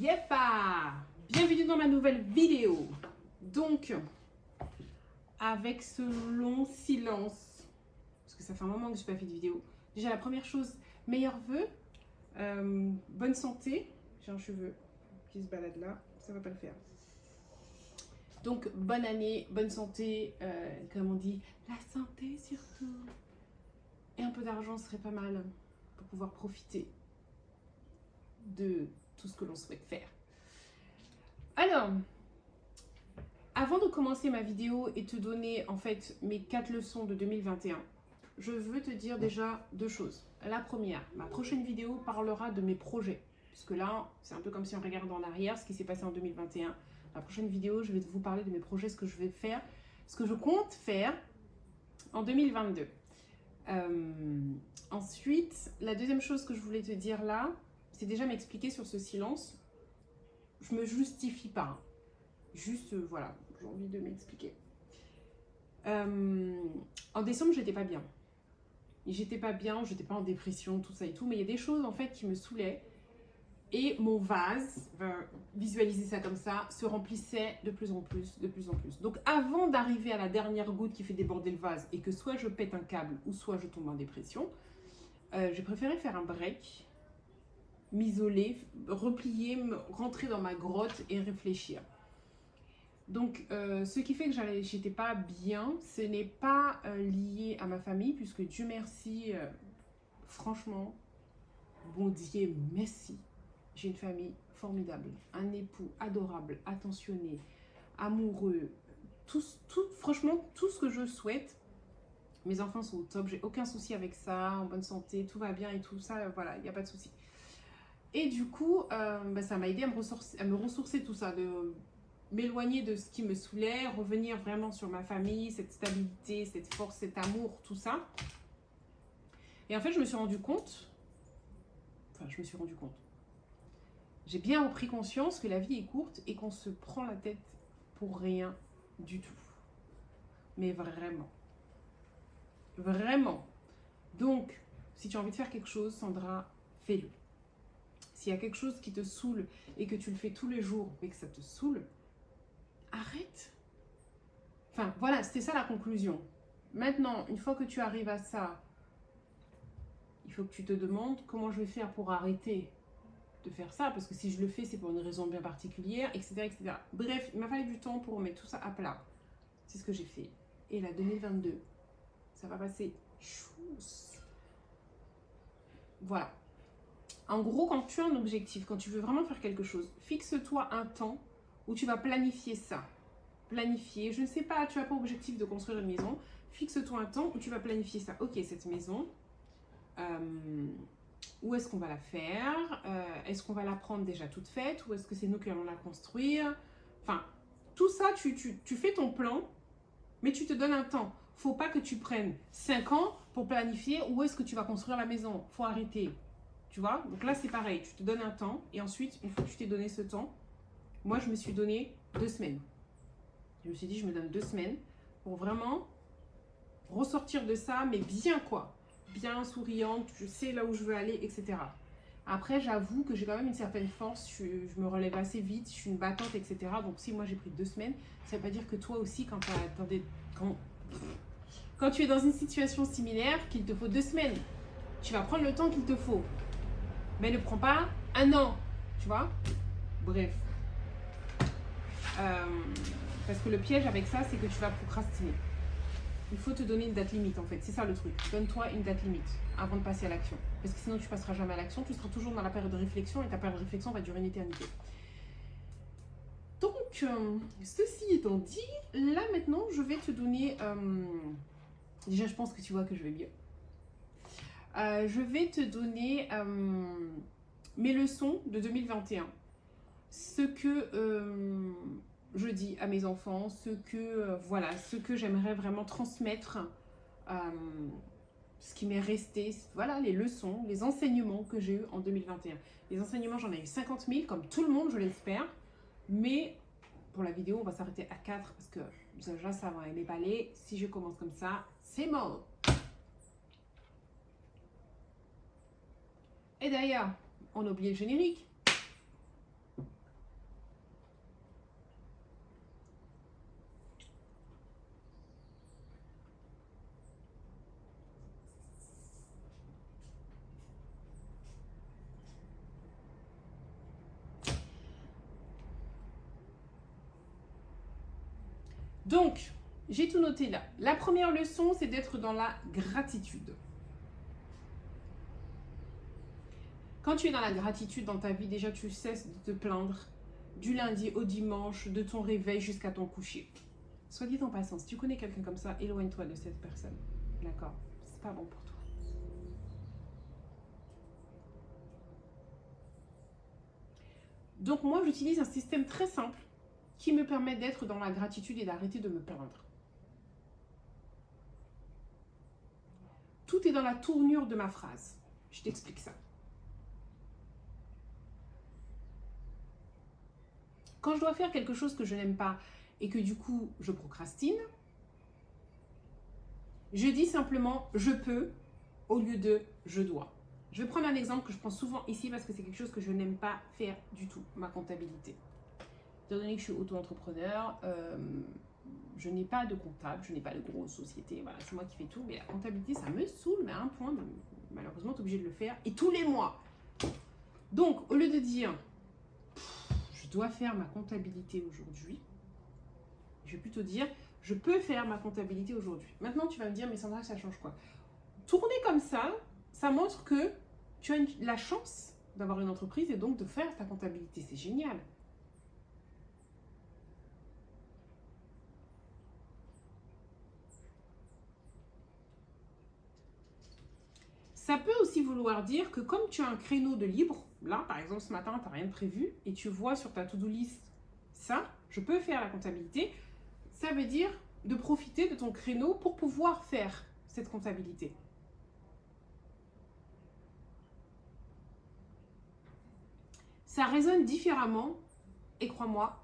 Yepa! Bienvenue dans ma nouvelle vidéo. Donc, avec ce long silence, parce que ça fait un moment que je n'ai pas fait de vidéo. Déjà, la première chose, meilleurs vœux, bonne santé. J'ai un cheveu qui se balade là, ça va pas le faire. Donc, bonne année, bonne santé, comme on dit, la santé surtout. Et un peu d'argent serait pas mal pour pouvoir profiter de tout ce que l'on souhaite faire. Alors, avant de commencer ma vidéo et te donner en fait mes 4 leçons de 2021, je veux te dire déjà 2 choses. La première, ma prochaine vidéo parlera de mes projets. Puisque là, c'est un peu comme si on regardait en arrière ce qui s'est passé en 2021. La prochaine vidéo, je vais vous parler de mes projets, ce que je vais faire, ce que je compte faire en 2022. Ensuite, la deuxième chose que je voulais te dire là, c'est déjà m'expliquer sur ce silence. Je me justifie pas. Juste, voilà, j'ai envie de m'expliquer. En décembre, j'étais pas bien. J'étais pas bien, j'étais pas en dépression, tout ça et tout, mais il y a des choses en fait qui me saoulaient. Et mon vase, visualiser ça comme ça, se remplissait de plus en plus, de plus en plus. Donc avant d'arriver à la dernière goutte qui fait déborder le vase et que soit je pète un câble ou soit je tombe en dépression, j'ai préféré faire un break, m'isoler, replier, rentrer dans ma grotte et réfléchir. Donc, ce qui fait que j'étais pas bien, ce n'est pas lié à ma famille, puisque Dieu merci, franchement, bon Dieu merci, j'ai une famille formidable, un époux adorable, attentionné, amoureux, franchement, tout ce que je souhaite. Mes enfants sont au top, j'ai aucun souci avec ça, en bonne santé, tout va bien et tout ça, voilà, il n'y a pas de souci. Et du coup, ça m'a aidé à me ressourcer tout ça, de m'éloigner de ce qui me saoulait, revenir vraiment sur ma famille, cette stabilité, cette force, cet amour, tout ça. Et en fait, je me suis rendu compte, j'ai bien pris conscience que la vie est courte et qu'on se prend la tête pour rien du tout. Mais vraiment. Vraiment. Donc, si tu as envie de faire quelque chose, Sandra, fais-le. S'il y a quelque chose qui te saoule et que tu le fais tous les jours et que ça te saoule, arrête. Enfin, voilà, c'était ça la conclusion. Maintenant, une fois que tu arrives à ça, il faut que tu te demandes comment je vais faire pour arrêter de faire ça, parce que si je le fais, c'est pour une raison bien particulière, etc., etc. Bref, il m'a fallu du temps pour mettre tout ça à plat. C'est ce que j'ai fait. Et là, 2022, ça va passer chousse. Voilà. En gros, quand tu as un objectif, quand tu veux vraiment faire quelque chose, fixe-toi un temps où tu vas planifier ça. Planifier, je ne sais pas, tu n'as pas objectif de construire une maison, fixe-toi un temps où tu vas planifier ça. Ok, cette maison, où est-ce qu'on va la faire? Est-ce qu'on va la prendre déjà toute faite? Ou est-ce que c'est nous qui allons la construire? Enfin, tout ça, tu fais ton plan, mais tu te donnes un temps. Faut pas que tu prennes 5 ans pour planifier où est-ce que tu vas construire la maison. Faut arrêter. Tu vois? Donc là, c'est pareil. Tu te donnes un temps et ensuite, une fois que tu t'es donné ce temps, moi, je me suis donné 2 semaines. Je me suis dit, je me donne 2 semaines pour vraiment ressortir de ça, mais bien quoi. Bien souriante, je sais là où je veux aller, etc. Après, j'avoue que j'ai quand même une certaine force, je me relève assez vite, je suis une battante, etc. Donc si moi j'ai pris 2 semaines, ça ne veut pas dire que toi aussi, quand tu es dans une situation similaire, qu'il te faut 2 semaines, tu vas prendre le temps qu'il te faut. Mais ne prends pas 1 an, tu vois. Bref. Parce que le piège avec ça, c'est que tu vas procrastiner. Il faut te donner une date limite en fait, c'est ça le truc. Donne-toi une date limite avant de passer à l'action. Parce que sinon tu passeras jamais à l'action, tu seras toujours dans la période de réflexion et ta période de réflexion va durer une éternité. Donc, ceci étant dit, là maintenant je vais te donner... déjà je pense que tu vois que je vais bien. Je vais te donner mes leçons de 2021. Ce que... je dis à mes enfants, ce que j'aimerais vraiment transmettre, ce qui m'est resté, voilà, les leçons, les enseignements que j'ai eus en 2021. Les enseignements, j'en ai eu 50 000, comme tout le monde, je l'espère, mais pour la vidéo, on va s'arrêter à 4, parce que déjà, ça va m'épaler. Si je commence comme ça, c'est mort. Et d'ailleurs, on a oublié le générique. Donc, j'ai tout noté là. La première leçon, c'est d'être dans la gratitude. Quand tu es dans la gratitude dans ta vie, déjà tu cesses de te plaindre du lundi au dimanche, de ton réveil jusqu'à ton coucher. Soit dit en passant, si tu connais quelqu'un comme ça, éloigne-toi de cette personne. D'accord? C'est pas bon pour toi. Donc moi, j'utilise un système très simple qui me permet d'être dans la gratitude et d'arrêter de me plaindre. Tout est dans la tournure de ma phrase. Je t'explique ça. Quand je dois faire quelque chose que je n'aime pas et que du coup je procrastine, je dis simplement je peux au lieu de je dois. Je vais prendre un exemple que je prends souvent ici parce que c'est quelque chose que je n'aime pas faire du tout, ma comptabilité. Étant donné que je suis auto-entrepreneur, je n'ai pas de comptable, je n'ai pas de grosse société, voilà, c'est moi qui fais tout, mais la comptabilité ça me saoule, mais à un point, malheureusement tu es obligé de le faire, et tous les mois. Donc au lieu de dire je dois faire ma comptabilité aujourd'hui, je vais plutôt dire je peux faire ma comptabilité aujourd'hui. Maintenant tu vas me dire mais Sandra ça change quoi? Tourner comme ça montre que tu as la chance d'avoir une entreprise et donc de faire ta comptabilité, c'est génial. Ça peut aussi vouloir dire que comme tu as un créneau de libre, là par exemple ce matin tu n'as rien de prévu et tu vois sur ta to-do list ça, je peux faire la comptabilité, ça veut dire de profiter de ton créneau pour pouvoir faire cette comptabilité. Ça résonne différemment et crois-moi,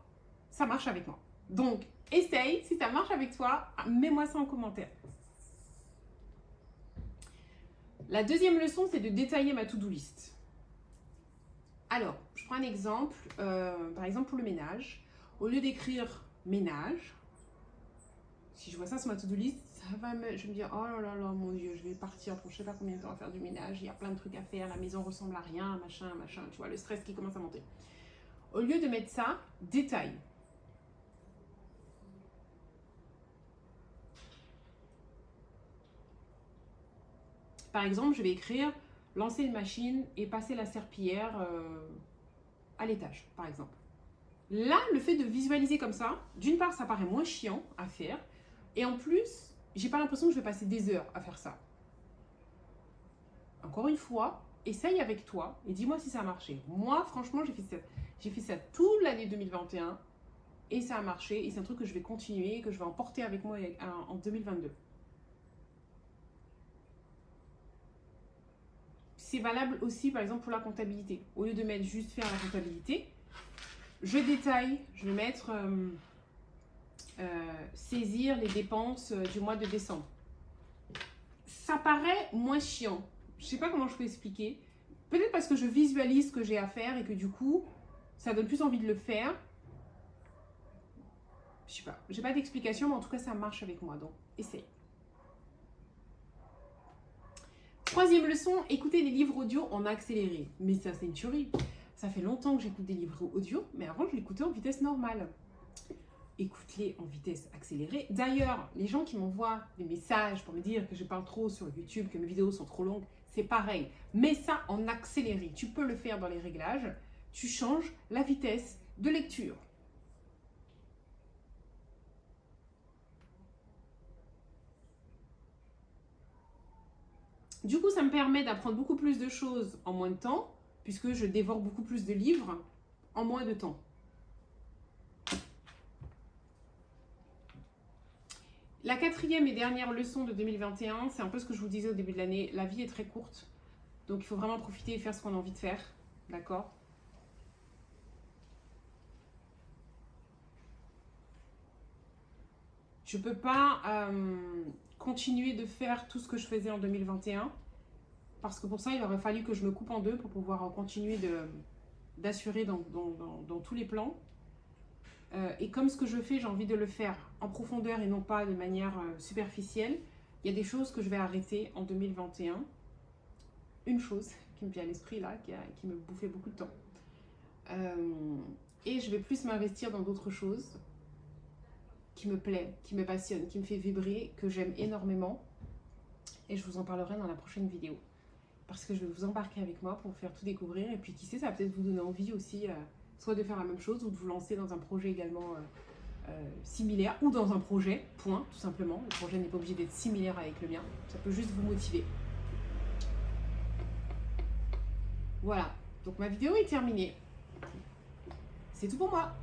ça marche avec moi. Donc essaye, si ça marche avec toi, mets-moi ça en commentaire. La deuxième leçon, c'est de détailler ma to-do list. Alors, je prends un exemple, par exemple pour le ménage. Au lieu d'écrire ménage, si je vois ça sur ma to-do list, je me dis oh là là mon Dieu, je vais partir pour je sais pas combien de temps à faire du ménage, il y a plein de trucs à faire, la maison ressemble à rien, machin, tu vois, le stress qui commence à monter. Au lieu de mettre ça, détaille. Par exemple, je vais écrire lancer une machine et passer la serpillière à l'étage, par exemple. Là, le fait de visualiser comme ça, d'une part, ça paraît moins chiant à faire, et en plus, j'ai pas l'impression que je vais passer des heures à faire ça. Encore une fois, essaye avec toi et dis-moi si ça a marché. Moi, franchement, j'ai fait ça toute l'année 2021 et ça a marché, et c'est un truc que je vais continuer, que je vais emporter avec moi en 2022. C'est valable aussi, par exemple, pour la comptabilité. Au lieu de mettre juste faire la comptabilité, je détaille, je vais mettre saisir les dépenses du mois de décembre. Ça paraît moins chiant. Je ne sais pas comment je peux expliquer. Peut-être parce que je visualise ce que j'ai à faire et que du coup, ça donne plus envie de le faire. Je sais pas. J'ai pas d'explication, mais en tout cas, ça marche avec moi. Donc, essaye. Troisième leçon, écouter des livres audio en accéléré. Mais ça, c'est une tuerie. Ça fait longtemps que j'écoute des livres audio, mais avant, je l'écoutais en vitesse normale. Écoute-les en vitesse accélérée. D'ailleurs, les gens qui m'envoient des messages pour me dire que je parle trop sur YouTube, que mes vidéos sont trop longues, c'est pareil. Mets ça en accéléré. Tu peux le faire dans les réglages. Tu changes la vitesse de lecture. Du coup, ça me permet d'apprendre beaucoup plus de choses en moins de temps, puisque je dévore beaucoup plus de livres en moins de temps. La quatrième et dernière leçon de 2021, c'est un peu ce que je vous disais au début de l'année. La vie est très courte, donc il faut vraiment profiter et faire ce qu'on a envie de faire. D'accord ? Je ne peux pas continuer de faire tout ce que je faisais en 2021, parce que pour ça, il aurait fallu que je me coupe en deux pour pouvoir continuer d'assurer dans tous les plans. Et comme ce que je fais, j'ai envie de le faire en profondeur et non pas de manière superficielle, il y a des choses que je vais arrêter en 2021. Une chose qui me vient à l'esprit là, qui me bouffait beaucoup de temps. Et je vais plus m'investir dans d'autres choses. qui me plaît, qui me passionne, qui me fait vibrer, que j'aime énormément. Et je vous en parlerai dans la prochaine vidéo. Parce que je vais vous embarquer avec moi pour vous faire tout découvrir. Et puis qui sait, ça va peut-être vous donner envie aussi, soit de faire la même chose ou de vous lancer dans un projet également similaire. Ou dans un projet, point, tout simplement. Le projet n'est pas obligé d'être similaire avec le mien. Ça peut juste vous motiver. Voilà. Donc ma vidéo est terminée. C'est tout pour moi.